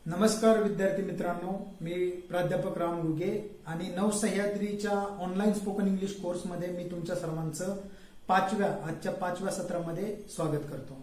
नमस्कार विद्यार्थी मित्रांनो, मी प्राध्यापक राम गुगे आणि नवसह्याद्रीच्या ऑनलाईन स्पोकन इंग्लिश कोर्समध्ये मी तुमच्या सर्वांचं आजच्या पाचव्या सत्रामध्ये स्वागत करतो.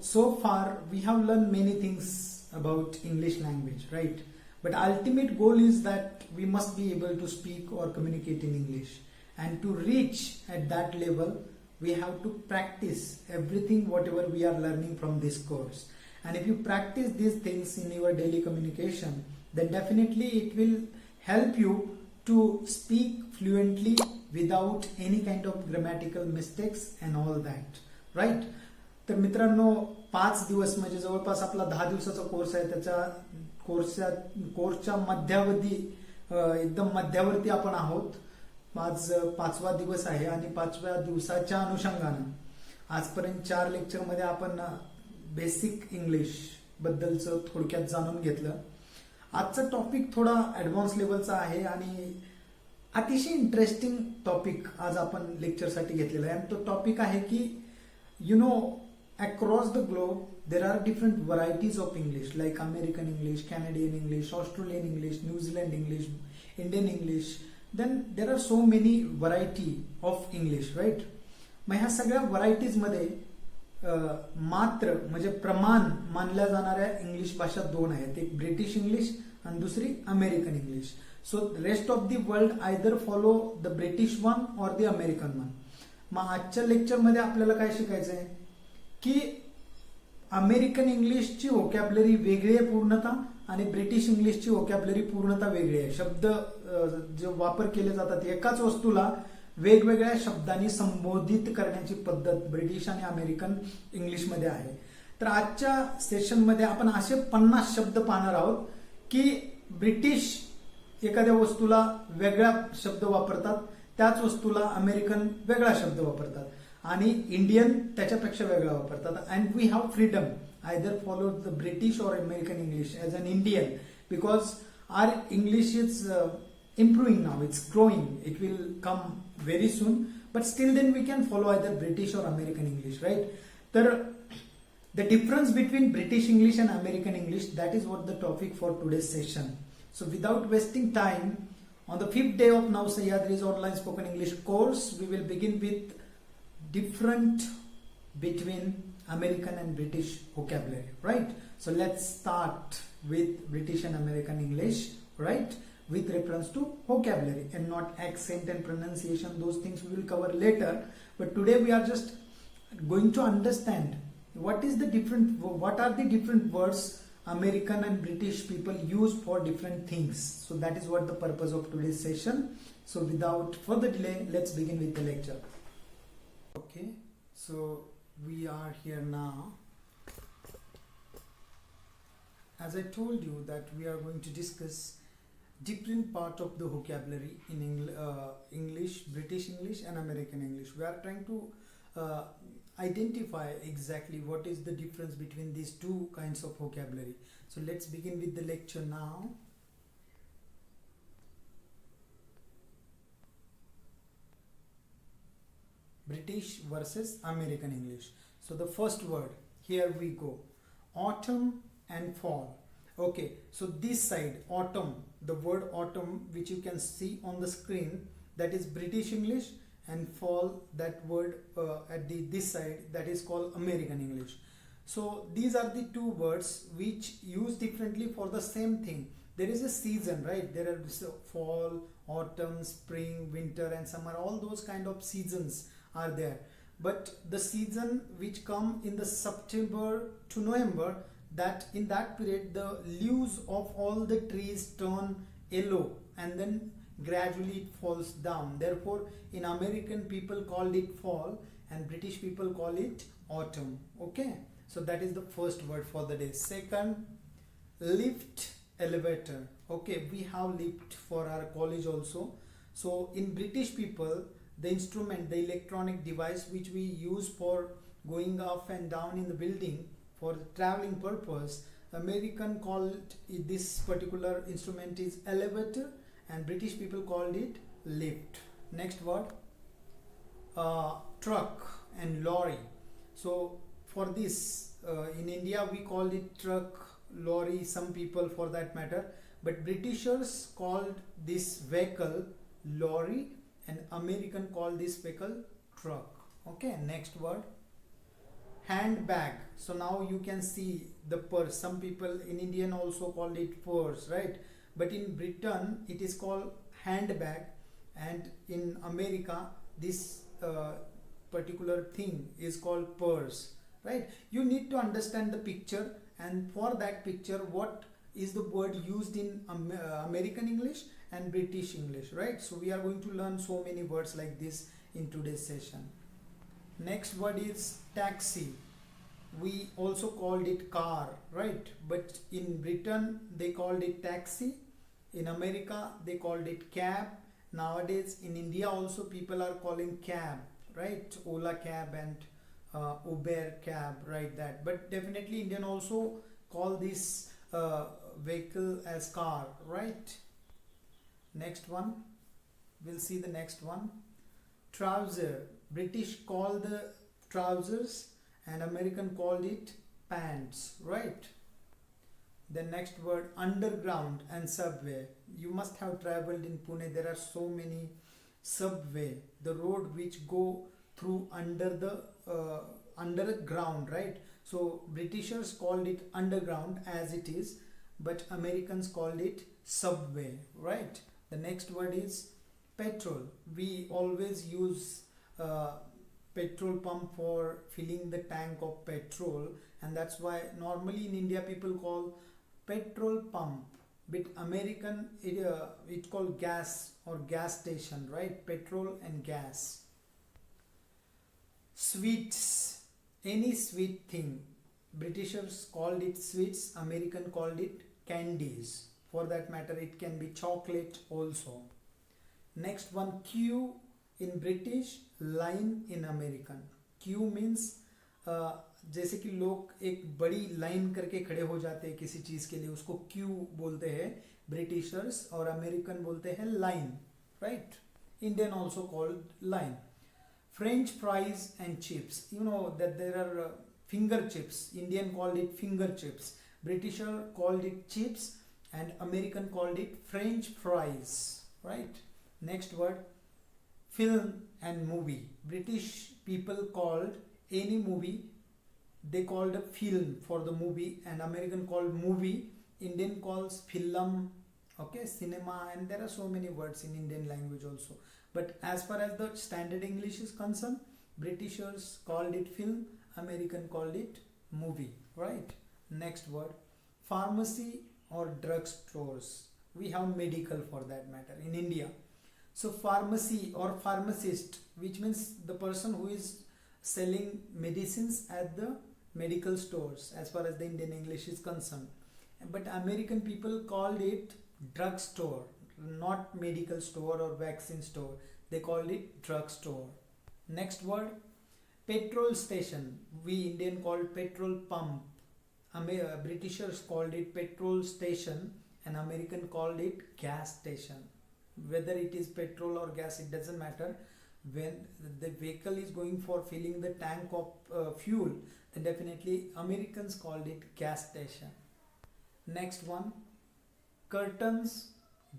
So far we have learn many things about English language, right? But ultimate goal is that we must be able to speak or communicate in English, and to reach at that level we have to practice everything whatever we are learning from this course. And if you practice these things in your daily communication, then definitely it will help you to speak fluently without any kind of grammatical mistakes and all that, right? तर मित्रांनो, 5 दिवस म्हणजे जवळपास आपला 10 दिवसाचा course आहे. त्याच्या कोर्सच्या मध्यावधी एकदम मध्यावरती आपण आहोत. आज 5वा दिवस आहे आणि 5व्या दिवसाच्या अनुषंगानं आजपर्यंत 4 लेक्चरमध्ये आपण बेसिक इंग्लिश बद्दलचं थोडक्यात जाणून घेतलं. आजचा टॉपिक थोडा ऍडव्हान्स लेवलचा आहे आणि अतिशय इंटरेस्टिंग टॉपिक आज आपण लेक्चरसाठी घेतलेला आहे. आणि तो टॉपिक आहे की across the globe there are different varieties of English, like American English, Canadian English, Australian English, New Zealand English, Indian English. Then there are so many variety of English, right? मग ह्या सगळ्या varieties मध्ये मात्र म्हणजे प्रमाण मानल्या जाणाऱ्या English भाषा 2 आहेत. एक ब्रिटिश इंग्लिश आणि दुसरी American English. So rest of the world either follow the British one और द अमेरिकन वन. मग आजच्या लेक्चरमध्ये आपल्याला काय शिकायचं आहे की अमेरिकन इंग्लिशची व्होकॅब्लरी वेगळी आहे पूर्णतः आणि ब्रिटिश इंग्लिशची व्होकॅब्लरी पूर्णतः वेगळी आहे. शब्द जे वापर केले जातात एकाच वस्तूला वेगवेगळ्या शब्दांनी संबोधित करण्याची पद्धत ब्रिटिश आणि अमेरिकन इंग्लिशमध्ये आहे. तर आजच्या सेशनमध्ये आपण असे 50 शब्द पाहणार आहोत की ब्रिटिश एखाद्या वस्तूला वेगळा शब्द वापरतात, त्याच वस्तूला अमेरिकन वेगळा शब्द वापरतात आणि इंडियन त्याच्यापेक्षा वेगळा वापरतात. And we have freedom either follow the British or American English as an Indian, because our English is improving now, it's growing, it will come very soon, but still then we can follow either British or American English, right? So the difference between British English and American English, that is what the topic for today's session. So without wasting time, on the 5th day of Now Sahyadri's online spoken English course, we will begin with different between American and British vocabulary, right? So let's start with British and American English, right? With reference to vocabulary and not accent and pronunciation. Those things we will cover later. But today we are just going to understand what are the different words American and British people use for different things. So that is what the purpose of today's session. So without further delay, let's begin with the lecture. Okay, so we are here now. As I told you that we are going to discuss different part of the vocabulary in English, British English and American English. We are trying to identify exactly what is the difference between these two kinds of vocabulary. So let's begin with the lecture now. British versus American English. So the first word, here we go, autumn and fall. Okay, so this side, autumn, the word autumn which you can see on the screen, that is British English, and fall, that word at this side, that is called American English. So these are the two words which use differently for the same thing. There is a season, right? There are fall, autumn, spring, winter and summer, all those kind of seasons are there. But the season which come in the September to November, that in that period the leaves of all the trees turn yellow and then gradually it falls down. Therefore in American people called it fall and British people call it autumn. Okay, so that is the first word for the day. Second, lift, elevator. Okay, we have lift for our college also. So in British people, the instrument, the electronic device which we use for going up and down in the building for traveling purpose, American called this particular instrument is elevator and British people called it lift. Next word, truck and lorry. So for this in India we call it truck lorry, some people for that matter, but Britishers called this vehicle lorry and American called this vehicle truck. Okay, next word, handbag. So now you can see the purse. Some people in Indian also called it purse, right? But in Britain it is called handbag, and in America this particular thing is called purse, right? You need to understand the picture, and for that picture what is the word used in American English and British English, right? So we are going to learn so many words like this in today's session. Next word is taxi. We also called it car, right? But in Britain they called it taxi. In America they called it cab. Nowadays in India also people are calling cab, right? Ola cab and Uber cab, right? That. But definitely Indian also call this vehicle as car, right? Next one, we'll see the next one. Trouser. British call the trousers and American called it pants, right? The next word, underground and subway. You must have traveled in Pune. There are so many subway, the road which go through under the ground, right? So Britishers called it underground as it is, but Americans called it subway, right? The next word is petrol. We always use petrol pump for filling the tank of petrol, and that's why normally in India people call petrol pump, but American it called gas or gas station, right? Petrol and gas. Sweets, any sweet thing. Britishers called it sweets, American called it candies. For that matter it can be chocolate also. Next one, queue in British, line in American. Queue means जैसे कि लोग एक बड़ी line करके खड़े हो जाते हैं किसी चीज के लिए, उसको क्यू बोलते हैं ब्रिटिशर्स, और अमेरिकन बोलते हैं line, right? Indian also called line. French fries and chips, you know that there are finger chips. Indian called it finger chips, Britisher called it chips, and American called it French fries, right? Next word, film and movie. British people called any movie, they called a film for the movie, and American called movie. Indian calls film, okay, cinema, and there are so many words in Indian language also. But as far as the standard English is concerned, Britishers called it film, American called it movie, right? Next word, pharmacy or drug stores. We have medical for that matter in India. So pharmacy or pharmacist, which means the person who is selling medicines at the medical stores as far as the Indian English is concerned. But American people called it drug store, not medical store or vaccine store. They called it drug store. Next word, petrol station. We Indian called petrol pump. Britishers called it petrol station and American called it gas station. Whether it is petrol or gas, it doesn't matter. When the vehicle is going for filling the tank of fuel, then definitely Americans called it gas station. Next one, curtains,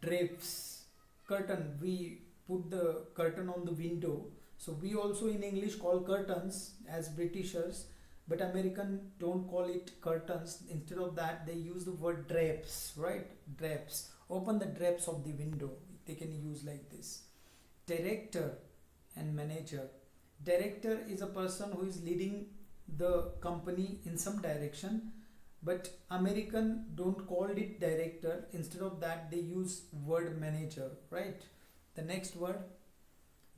drapes. Curtain, we put the curtain on the window. So we also in English call curtains as Britishers, but American don't call it curtains. Instead of that they use the word drapes, right? Drapes. Open the drapes of the window, they can use like this. Director and manager. Director is a person who is leading the company in some direction, but American don't call it director. Instead of that they use word manager, right? The next word,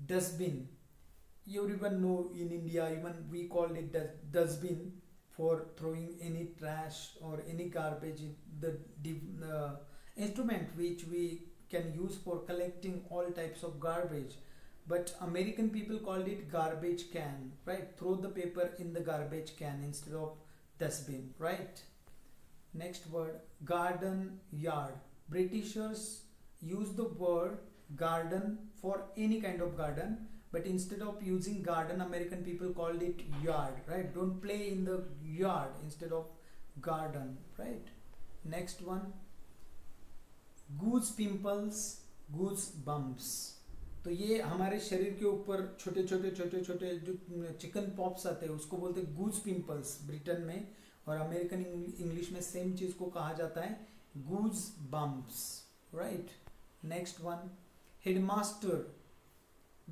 dustbin. Everyone know in India, even we call it dustbin for throwing any trash or any garbage. The instrument which we can use for collecting all types of garbage. But American people called it garbage can, right? Throw the paper in the garbage can instead of dustbin, right? Next word, garden, yard. Britishers use the word garden for any kind of garden, but instead of using garden, American people called it yard, right? Don't play in the yard. Instead of garden, right? Next one, goose pimples, goose bumps. तो ये हमारे शरीर के ऊपर छोटे छोटे छोटे छोटे जो चिकन पॉप्स आते हैं उसको बोलते हैं गूज पिंपल्स ब्रिटेन में, और अमेरिकन इंग्लिश में सेम चीज को कहा जाता है गूज bumps, right? Next one, headmaster,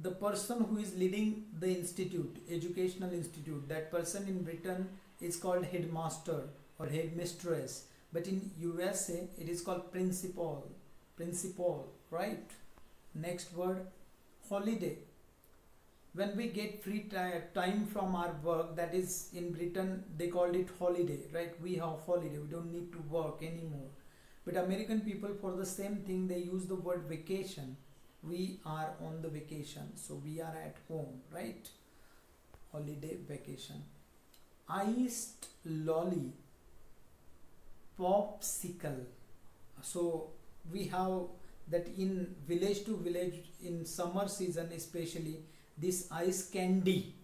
the person who is leading the institute, educational institute, that person in Britain is called headmaster or headmistress, but in USA it is called principal, right? Next word, holiday. When we get free time from our work, that is in Britain they called it holiday, right? We have holiday, we don't need to work anymore. But American people, for the same thing, they use the word vacation. We are on the vacation, so we are at home, right? Holiday, vacation. Iced lolly, popsicle. So we have that in village to village, in summer season especially, this ice candy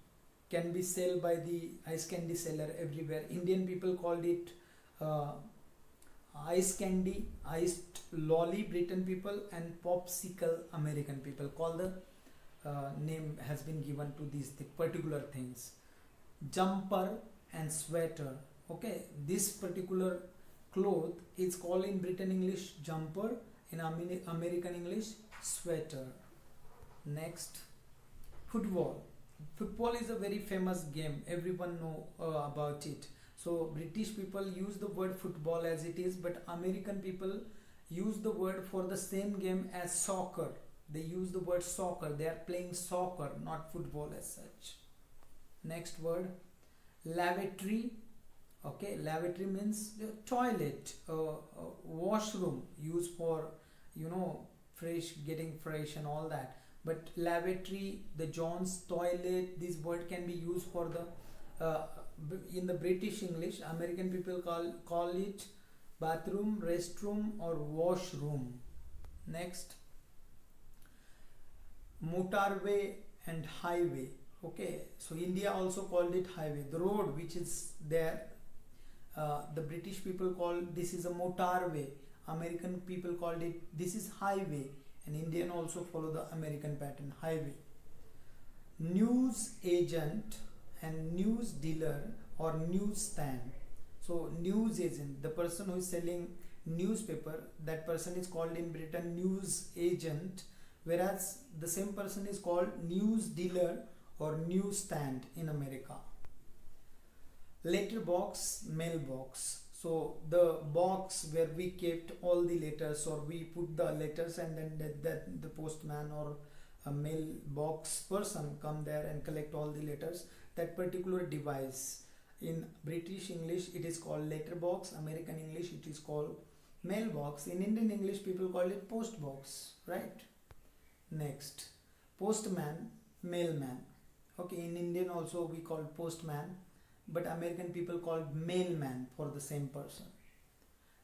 can be sold by the ice candy seller everywhere. Indian people called it ice candy, iced lolly Britain people, and popsicle American people. Call the name has been given to these particular things. Jumper and sweater. Okay, this particular cloth is called in Britain English jumper, in American English sweater. Next, football. Football is a very famous game, everyone know about it. So British people use the word football as it is, but American people use the word for the same game as soccer. They use the word soccer. They are playing soccer, not football as such. Next word, lavatory. Okay, lavatory means the toilet, washroom used for, you know, getting fresh and all that. But lavatory, the John's toilet, this word can be used for the in the British English. American people call it bathroom, restroom, or washroom. Next, motorway and highway. Okay, so India also called it highway. The road which is there, the British people call this is a motorway. American people called it this is highway, and Indian also follow the American pattern, highway. News agent and news dealer or news stand. So news agent, the person who is selling newspaper, that person is called in Britain news agent, whereas the same person is called news dealer or news stand in America. Letterbox, mailbox. So the box where we kept all the letters, or we put the letters, and then the postman or a mailbox person come there and collect all the letters. That particular device, in British English it is called letterbox, American English it is called mailbox, in Indian English people call it post box, right? Next, postman, mailman. Okay, in Indian also we call postman, but American people call mailman for the same person.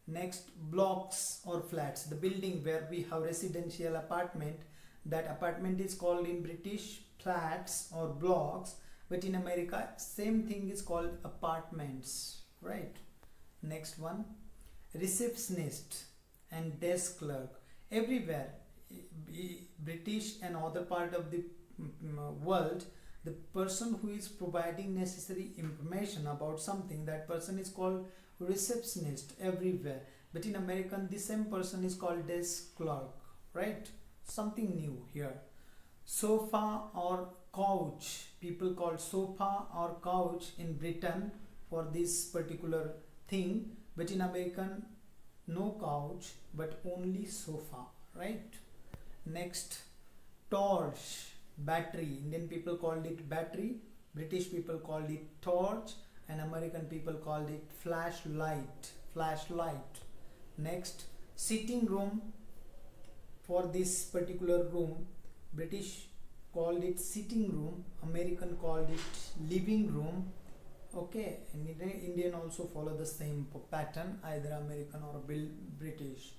Next, blocks or flats, the building where we have residential apartment, that apartment is called in British flats or blocks, but in America same thing is called apartments, right? Next one, receptionist and desk clerk. Everywhere, British and other part of the world, the person who is providing necessary information about something, that person is called receptionist everywhere. But in American, the same person is called desk clerk, right? Something new here. Sofa or couch, people call sofa or couch in Britain for this particular thing, but in American, no couch but only sofa, right? Next, torch, battery. Indian people called it battery, British people called it torch, and American people called it flashlight. Next, sitting room. For this particular room, British called it sitting room, American called it living room. Okay, and Indian also follow the same pattern, either American or British.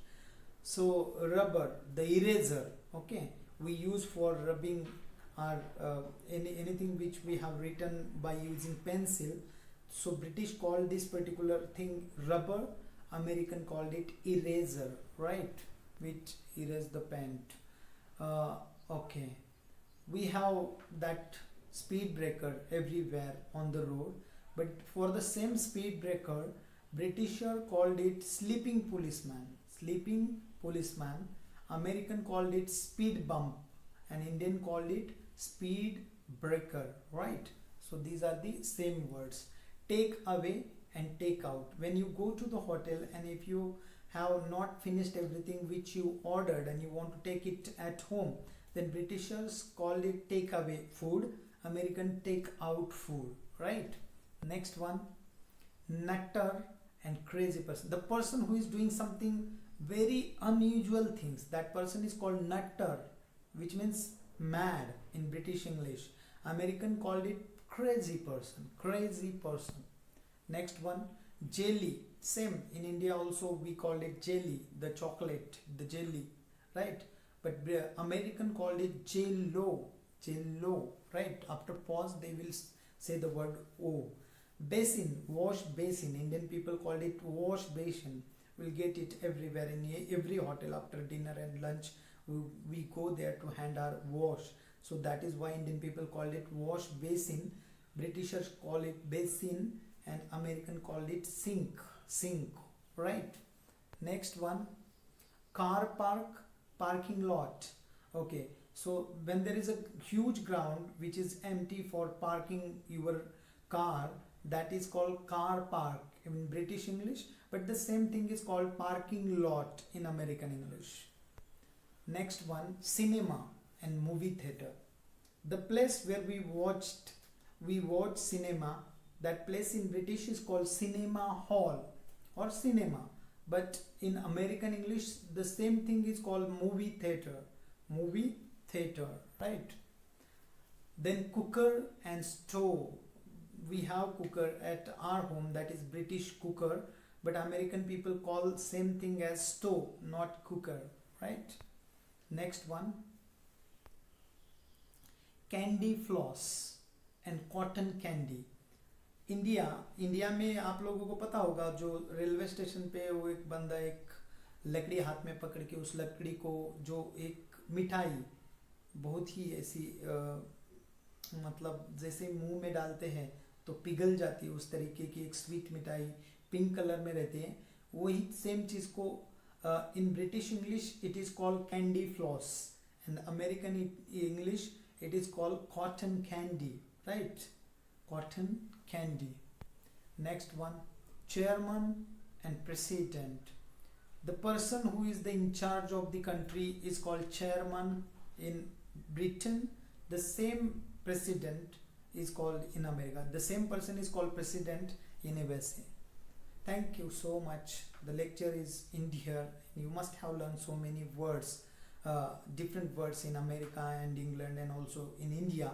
So rubber, the eraser, okay, we use for rubbing our anything which we have written by using pencil. So British called this particular thing rubber, American called it eraser, right, which erase the paint. Okay, we have that speed breaker everywhere on the road, but for the same speed breaker, Britisher called it sleeping policeman, sleeping policeman. American called it speed bump, and Indian called it speed breaker, right? So these are the same words. Take away and take out. When you go to the hotel and if you have not finished everything which you ordered and you want to take it at home, then Britishers call it take away food, American take out food, right? Next one, nutter and crazy person. The person who is doing something very unusual things, that person is called nutter, which means mad in British English. American called it crazy person, crazy person. Next one, jelly. Same in India also we called it jelly, the chocolate, the jelly, right? But American called it jello, jello, right? After pause they will say the word o. Basin, wash basin. Indian people called it wash basin. We'll get it everywhere in every hotel after dinner and lunch. We go there to hand our wash. So that is why Indian people called it wash basin. Britishers call it basin and American called it sink, sink, right? Next one, car park, parking lot. Okay, so when there is a huge ground which is empty for parking your car, that is called car park in British English, but the same thing is called parking lot in American English. Next one, cinema and movie theater. The place where we watch cinema, that place in British is called cinema hall or cinema, but in American English the same thing is called movie theater, movie theater, right? Then cooker and stove. We have cooker at our home, that is British cooker, but American people call same thing as stove, not cooker, right? Next one, candy floss and cotton candy. India में आप लोगों को पता होगा, जो railway station पे वो एक बंदा एक लकड़ी हाथ में पकड़ के उस लकड़ी को जो एक मिठाई बहुत ही ऐसी मतलब जैसे मुंह में डालते हैं तो पिघल जाती है, उस तरीके की एक स्वीट मिठाई पिंक कलर में रहती है, वही सेम चीज़ को in British English it is called candy floss and American English it is called cotton candy, right? Cotton candy. Next one, chairman and president. The person who is in charge of the country is called chairman in Britain. The same president is called in America. The same person is called president in USA. Thank you so much. The lecture is in here. You must have learned so many words. Different words in America and England and also in India.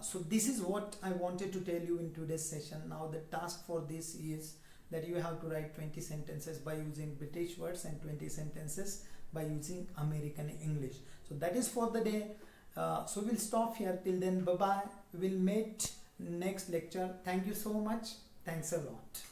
So this is what I wanted to tell you in today's session. Now the task for this is that you have to write 20 sentences by using British words and 20 sentences by using American English. So that is for the day. So we'll stop here. Till then, bye bye. We'll meet next lecture. Thank you so much. Thanks a lot.